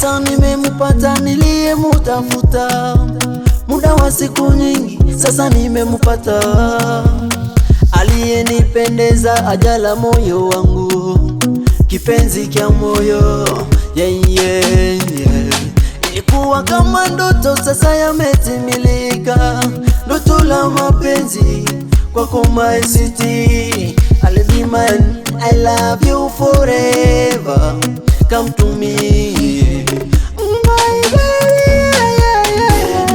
Sasa nimempata niliyemtafuta, muda wa siku nyingi sasa nimempata, aliyenipendeza ajala moyo wangu, kipenzi kya moyo, yeah, yeah, yeah. Ilikuwa kama ndoto sasa yametimilika, ndoto la mapenzi kwako my city. I'll be man, I love you forever, come to me my baby, yeah, yeah.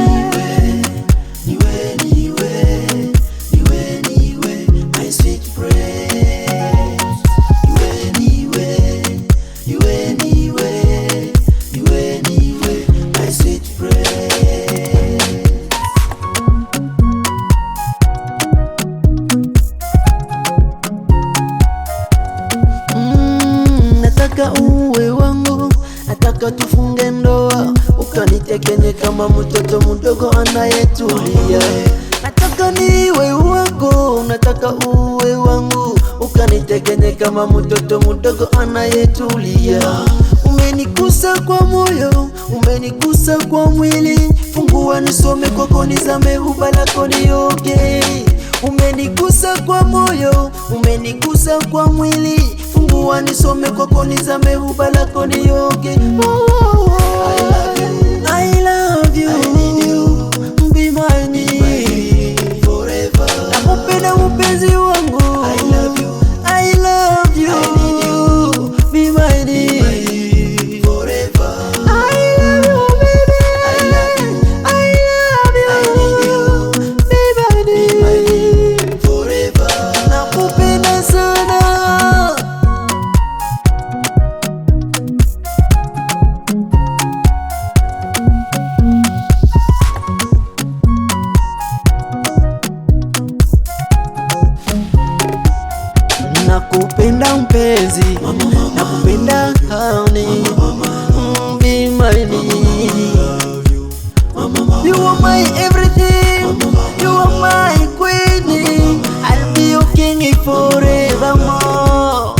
Niwe, my sweet friend. Niwe, my sweet friend. Nataka uwe wangu, nataka tufunge ndoa, ukanitekenye kama mtoto mdogo anayetulia. Nataka niwe wako, nataka uwe wangu, ukanitekenye kama mtoto mdogo anayetulia. Umenigusa kwa moyo, umenigusa kwa mwili, fungua nisome kwako, nizame huba lako nioge. Umenigusa kwa moyo, umenigusa kwa mwili, fungua nisome kwako, nizame huba lako nioge. I love you, I need you, be mine forever. Nakupenda mpenzi wangu, I love you, I love you, I need you, be mine forever. I love you baby, I love you, I love you, I need you, be mine forever. Nakupenda sana. Nakupenda mpenzi, nakupenda honey, be mine. You are my everything, you are my queen, I'll be your king forevermore.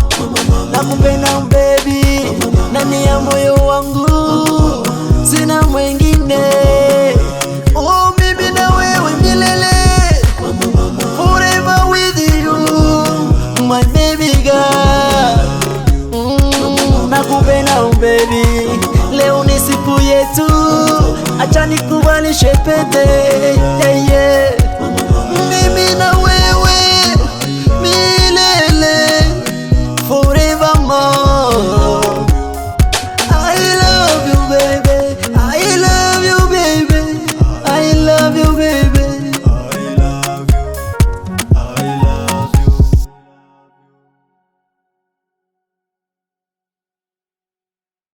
Nakupenda baby, ndani ya moyo wangu sina mwingine. Oh mimi na wewe milele, forever with you, my baby girl. Nakupenda baby, leo ni siku yetu, acha nikuvalishe pete, yeah, yeah. Mimi na wewe milele, forevermore.